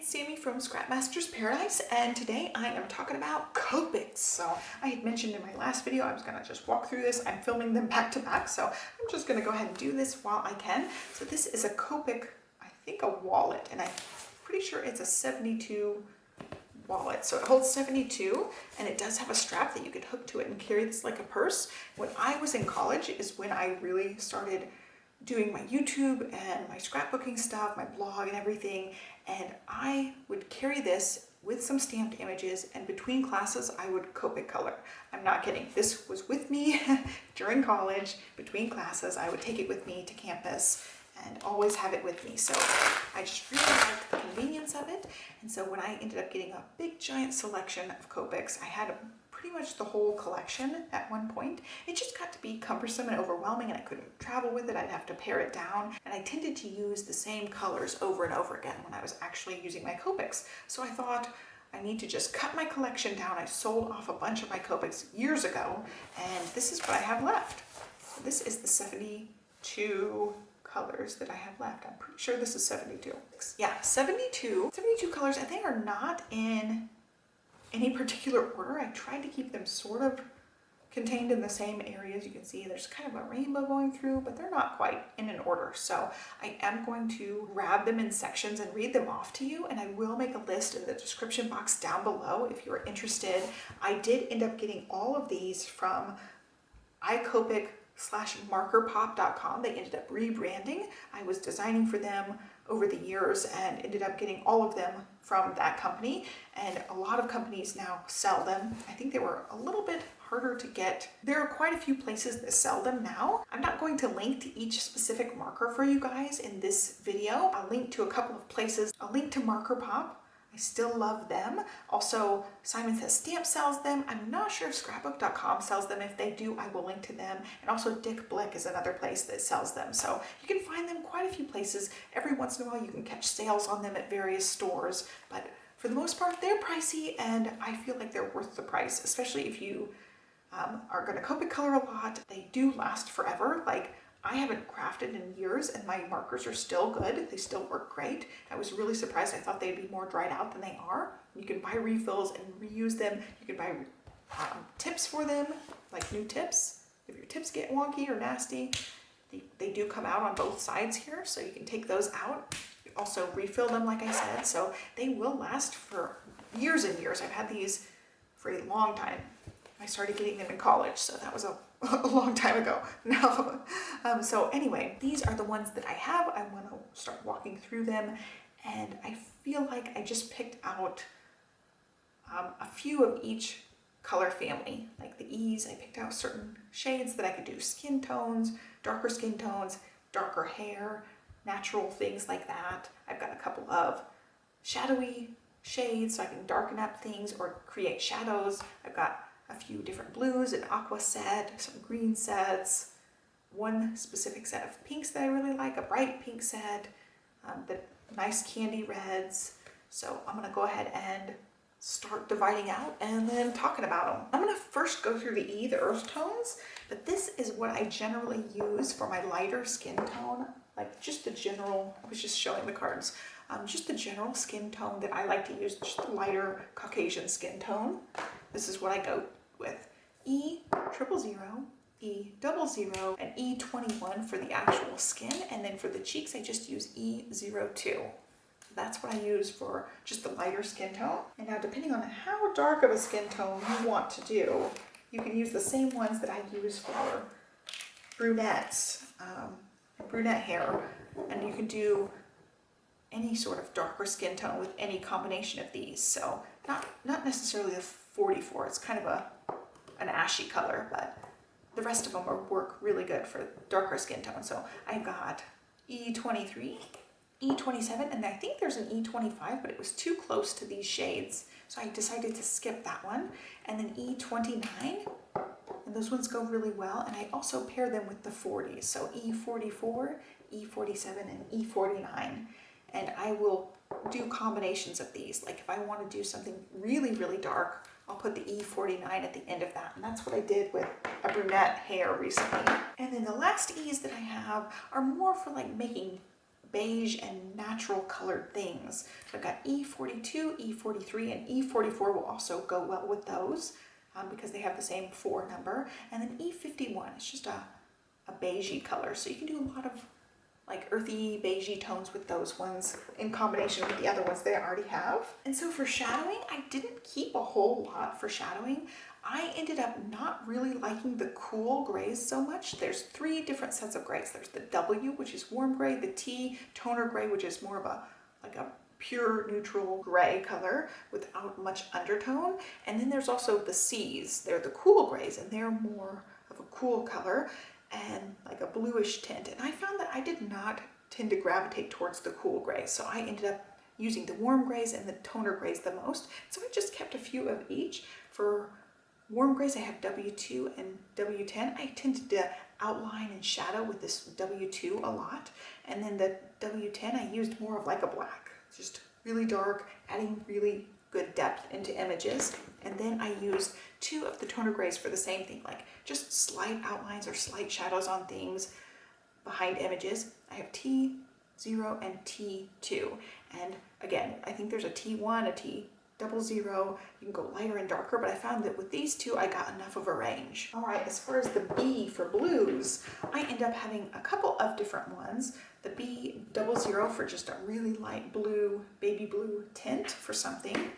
it's Sammy from Scrapmaster's Paradise, and today I am talking about Copics. So I had mentioned in my last video I was going to just walk through this. I'm filming them back to back, so I'm just going to go ahead and do this while I can. So this is a Copic, I think a wallet, and I'm pretty sure it's a 72 wallet. So it holds 72, and it does have a strap that you could hook to it and carry this like a purse. When I was in college is when I really started doing my YouTube and my scrapbooking stuff, my blog and everything, and I would carry this with some stamped images, and between classes I would Copic color. I'm not kidding. This was with me during college. Between classes I would take it with me to campus and always have it with me. So I just really liked the convenience of it. And so when I ended up getting a big giant selection of Copics, I had pretty much the whole collection at one point. It just got to be cumbersome and overwhelming, and I couldn't travel with it. I'd have to pare it down, and I tended to use the same colors over and over again when I was actually using my Copics. So I thought, I need to just cut my collection down. I sold off a bunch of my Copics years ago, and this is what I have left. So this is the 72 colors that I have left. I'm pretty sure this is 72. Yeah, 72 colors, and they are not in any particular order. I tried to keep them sort of contained in the same areas. You can see there's kind of a rainbow going through, but they're not quite in an order. So I am going to grab them in sections and read them off to you, and I will make a list in the description box down below if you're interested. I did end up getting all of these from iCopic/markerpop.com. They ended up rebranding. I was designing for them over the years and ended up getting all of them from that company, and a lot of companies now sell them. I think they were a little bit harder to get. There are quite a few places that sell them now. I'm not going to link to each specific marker for you guys in this video. I'll link to a couple of places. I'll link to Marker Pop. I still love them. Also, Simon Says Stamp sells them. I'm not sure if scrapbook.com sells them. If they do, I will link to them. And also Dick Blick is another place that sells them. So you can find them quite a few places. Every once in a while you can catch sales on them at various stores, but for the most part they're pricey, and I feel like they're worth the price, especially if you are going to Copic color a lot. They do last forever. Like, I haven't crafted in years and my markers are still good. They still work great. I was really surprised. I thought they'd be more dried out than they are. You can buy refills and reuse them. You can buy tips for them, like new tips. If your tips get wonky or nasty, they do come out on both sides here, so you can take those out. You also refill them, like I said, so they will last for years and years. I've had these for a long time. I started getting them in college, so that was a long time ago now. So anyway, these are the ones that I have. I want to start walking through them, and I feel like I just picked out a few of each color family. Like the E's, I picked out certain shades that I could do skin tones, darker hair, natural things like that. I've got a couple of shadowy shades so I can darken up things or create shadows. I've got a few different blues, an aqua set, some green sets, one specific set of pinks that I really like, a bright pink set, the nice candy reds. So I'm gonna go ahead and start dividing out and then talking about them. I'm gonna first go through the earth tones, but this is what I generally use for my lighter skin tone, like just the general, I was just showing the cards, just the general skin tone that I like to use, just the lighter Caucasian skin tone. This is what I go with. E000, E00, and E21 for the actual skin, and then for the cheeks I just use E02. That's what I use for just the lighter skin tone. And now, depending on how dark of a skin tone you want to do, you can use the same ones that I use for brunettes, brunette hair, and you can do any sort of darker skin tone with any combination of these. So not necessarily the 44, it's kind of an ashy color, but the rest of them work really good for darker skin tone. So I've got E23, E27, and I think there's an E25, but it was too close to these shades, so I decided to skip that one. And then E29, and those ones go really well, and I also pair them with the 40s, so E44, E47, and E49. And I will do combinations of these. Like if I want to do something really, really dark, I'll put the E49 at the end of that. And that's what I did with a brunette hair recently. And then the last E's that I have are more for like making beige and natural colored things. I've got E42, E43, and E44 will also go well with those because they have the same 4 number. And then E51, it's just a beigey color. So you can do a lot of like earthy, beigey tones with those ones in combination with the other ones they already have. And so for shadowing, I didn't keep a whole lot for shadowing. I ended up not really liking the cool grays so much. There's 3 different sets of grays. There's the W, which is warm gray, the T, toner gray, which is more of a pure neutral gray color without much undertone. And then there's also the C's. They're the cool grays, and they're more of a cool color and like a bluish tint. And I found that I did not tend to gravitate towards the cool grays. So I ended up using the warm grays and the toner grays the most. So I just kept a few of each. For warm grays, I have W2 and W10. I tended to outline and shadow with this W2 a lot. And then the W10, I used more of like a black, just really dark, adding really good depth into images. And then I used 2 of the toner grays for the same thing, like just slight outlines or slight shadows on things behind images. I have T0 and T2. And again, I think there's a T1, a T00. You can go lighter and darker, but I found that with these 2, I got enough of a range. All right, as far as the B for blues, I end up having a couple of different ones. The B00 for just a really light blue, baby blue tint for something.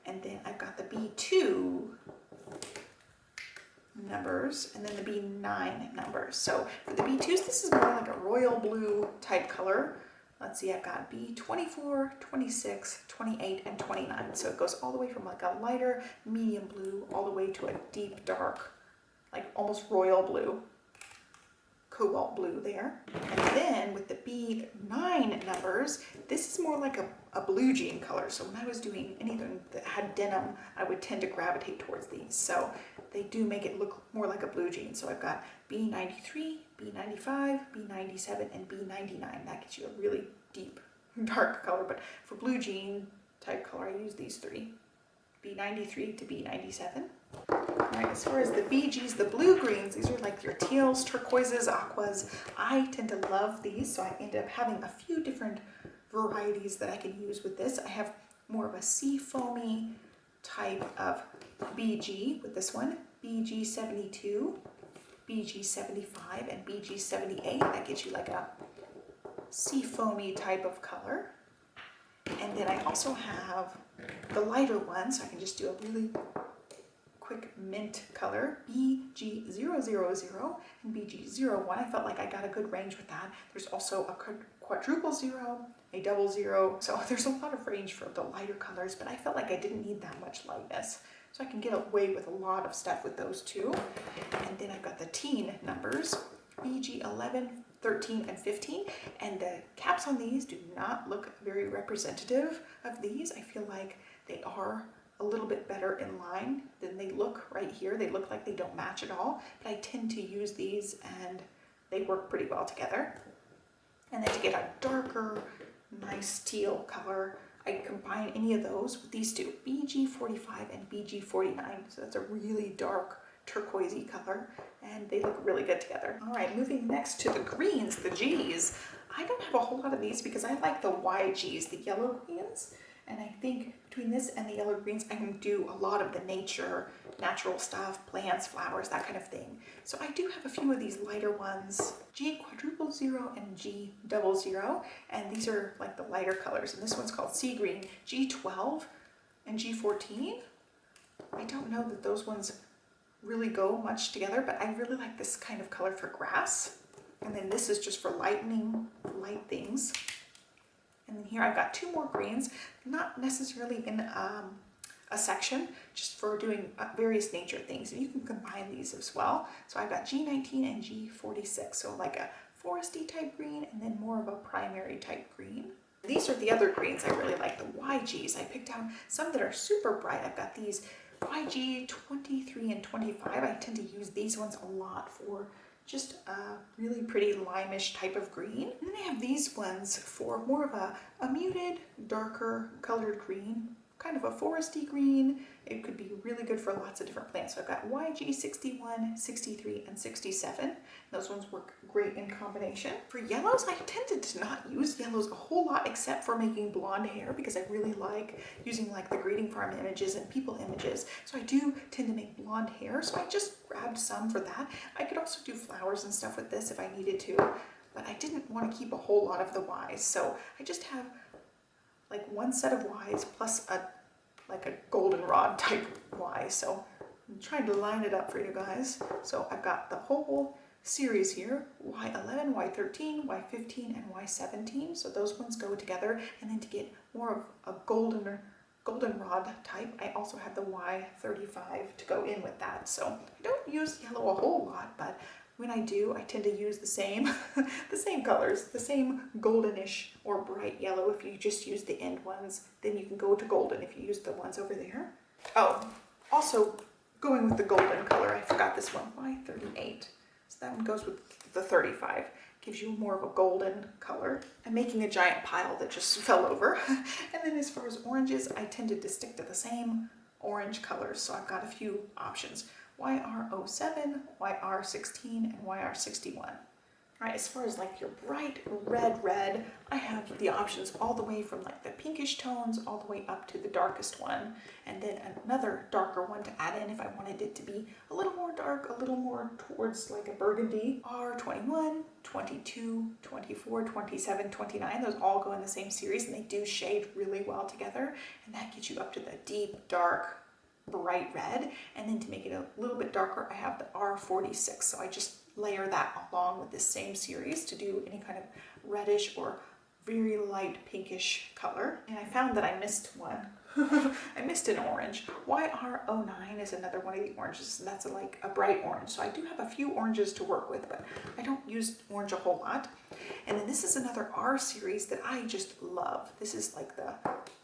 And then I've got the B2 numbers, and then the B9 numbers. So for the B2s, this is more like a royal blue type color. Let's see, I've got B24, 26, 28, and 29. So it goes all the way from like a lighter medium blue all the way to a deep dark, like almost royal blue, cobalt blue there. And then with the B9 numbers, this is more like a blue jean color. So when I was doing anything that had denim, I would tend to gravitate towards these. So they do make it look more like a blue jean. So I've got B93, B95, B97, and B99. That gets you a really deep, dark color. But for blue jean type color, I use these 3, B93 to B97. All right, as far as the BGs, the blue greens, these are like your teals, turquoises, aquas. I tend to love these, so I end up having a few different varieties that I can use with this. I have more of a sea foamy type of BG with this one, BG72, BG75, and BG78. That gives you like a sea foamy type of color. And then I also have the lighter one, so I can just do a really quick mint color, BG000 and BG01. I felt like I got a good range with that. There's also a quadruple 0, a double 0, so there's a lot of range for the lighter colors, but I felt like I didn't need that much lightness. So I can get away with a lot of stuff with those 2. And then I've got the teen numbers, BG11, 13, and 15. And the caps on these do not look very representative of these. I feel like they are a little bit better in line than they look right here. They look like they don't match at all, but I tend to use these and they work pretty well together. And then to get a darker, nice teal color, I combine any of those with these 2, BG45 and BG49. So that's a really dark turquoisey color, and they look really good together. All right, moving next to the greens, the Gs. I don't have a whole lot of these because I like the YGs, the yellow greens. And I think between this and the yellow greens, I can do a lot of the natural stuff, plants, flowers, that kind of thing. So I do have a few of these lighter ones, G000 and G00, and these are like the lighter colors. And this one's called Sea Green, G12 and G14. I don't know that those ones really go much together, but I really like this kind of color for grass. And then this is just for lightening light things. And then here I've got 2 more greens, not necessarily in a section, just for doing various nature things. And you can combine these as well. So I've got G19 and G46, so like a foresty type green and then more of a primary type green. These are the other greens I really like, the YGs. I picked out some that are super bright. I've got these YG 23 and 25. I tend to use these ones a lot for just a really pretty limeish type of green. And then I have these ones for more of a muted, darker colored green kind of a foresty green. It could be really good for lots of different plants. So I've got YG 61, 63, and 67. Those ones work great in combination. For yellows, I tended to not use yellows a whole lot except for making blonde hair, because I really like using like the greeting farm images and people images. So I do tend to make blonde hair, so I just grabbed some for that. I could also do flowers and stuff with this if I needed to, but I didn't want to keep a whole lot of the Ys. So I just have like one set of Ys plus like a goldenrod type Y. So I'm trying to line it up for you guys. So I've got the whole series here, Y11, Y13, Y15, and Y17. So those ones go together. And then to get more of a goldenrod type, I also have the Y35 to go in with that. So I don't use yellow a whole lot, but when I do, I tend to use the same the same colors, the same goldenish or bright yellow. If you just use the end ones, then you can go to golden if you use the ones over there. Oh, also going with the golden color, I forgot this one, Y38. So that one goes with the 35. Gives you more of a golden color. I'm making a giant pile that just fell over. And then as far as oranges, I tended to stick to the same orange colors. So I've got a few options. YR07, YR16, and YR61. Right, as far as like your bright red, I have the options all the way from like the pinkish tones all the way up to the darkest one, and then another darker one to add in if I wanted it to be a little more dark, a little more towards like a burgundy. R21, 22, 24, 27, 29, those all go in the same series and they do shade really well together, and that gets you up to the deep, dark, bright red. And then to make it a little bit darker, I have the R46. So I just layer that along with this same series to do any kind of reddish or very light pinkish color. And I found that I missed one. I missed an orange. YR09 is another one of the oranges, and that's like a bright orange. So I do have a few oranges to work with, but I don't use orange a whole lot. And then this is another R series that I just love. This is like the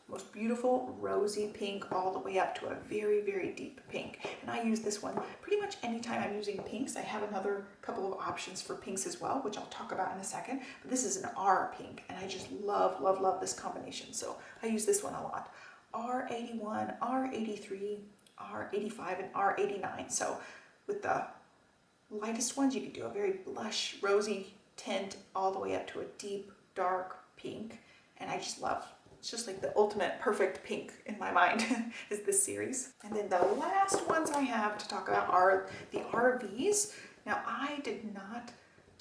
most beautiful rosy pink all the way up to a very, very deep pink. And I use this one pretty much anytime I'm using pinks. I have another couple of options for pinks as well, which I'll talk about in a second. But this is an R pink, and I just love, love, love this combination. So I use this one a lot. R81, R83, R85, and R89. So with the lightest ones, you can do a very blush, rosy tint all the way up to a deep, dark pink. And I just love, it's just like the ultimate perfect pink in my mind is this series. And then the last ones I have to talk about are the RVs. Now I did not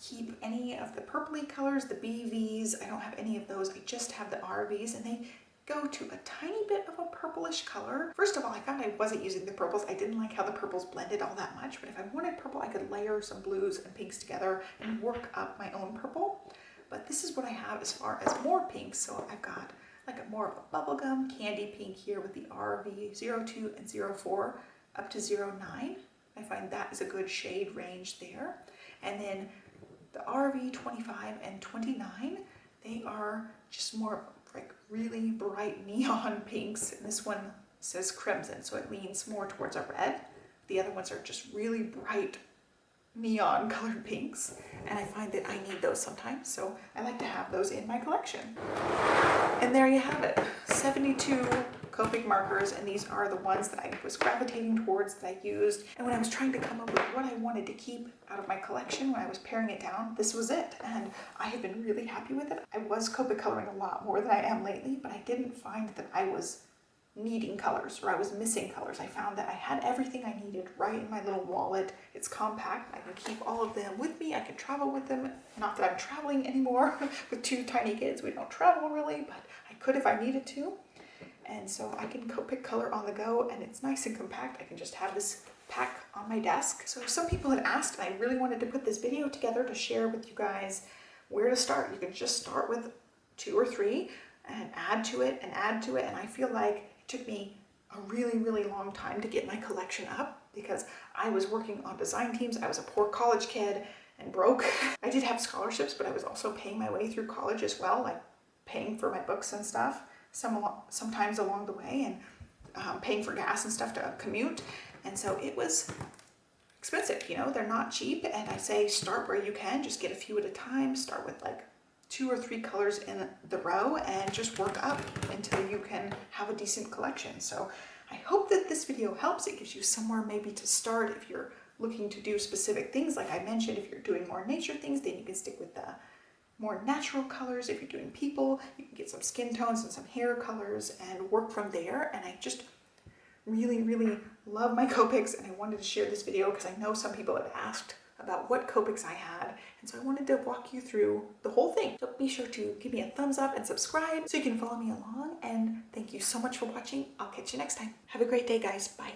keep any of the purpley colors, the BVs. I don't have any of those. I just have the RVs, and they go to a tiny bit of a purplish color. First of all, I found I wasn't using the purples. I didn't like how the purples blended all that much, but if I wanted purple, I could layer some blues and pinks together and work up my own purple. But this is what I have as far as more pinks. So I've got like a more of a bubblegum candy pink here with the RV02 and 04 up to 09. I find that is a good shade range there. And then the RV25 and 29, they are just more like really bright neon pinks. And this one says crimson, so it leans more towards a red. The other ones are just really bright neon colored pinks, and I find that I need those sometimes, so I like to have those in my collection. And there you have it, 72 Copic markers, and these are the ones that I was gravitating towards, that I used. And when I was trying to come up with what I wanted to keep out of my collection, when I was paring it down, this was it, and I have been really happy with it. I was Copic coloring a lot more than I am lately, but I didn't find that I was needing colors, or I was missing colors. I found that I had everything I needed right in my little wallet. It's compact. I can keep all of them with me. I can travel with them. Not that I'm traveling anymore with two tiny kids. We don't travel really, but I could if I needed to. And so I can Copic color on the go, and it's nice and compact. I can just have this pack on my desk. So some people had asked, and I really wanted to put this video together to share with you guys where to start. You can just start with 2 or 3 and add to it and add to it. And I feel like it took me a really, really long time to get my collection up because I was working on design teams. I was a poor college kid and broke. I did have scholarships, but I was also paying my way through college as well, like paying for my books and stuff sometimes along the way, and paying for gas and stuff to commute. And so it was expensive, you know, they're not cheap. And I say start where you can, just get a few at a time. Start with like 2 or 3 colors in the row and just work up until you can have a decent collection. So I hope that this video helps. It gives you somewhere maybe to start if you're looking to do specific things. Like I mentioned, if you're doing more nature things, then you can stick with the more natural colors. If you're doing people, you can get some skin tones and some hair colors and work from there. And I just really, really love my Copics, and I wanted to share this video because I know some people have asked about what Copics I had, and so I wanted to walk you through the whole thing. So be sure to give me a thumbs up and subscribe so you can follow me along, and thank you so much for watching. I'll catch you next time. Have a great day, guys. Bye.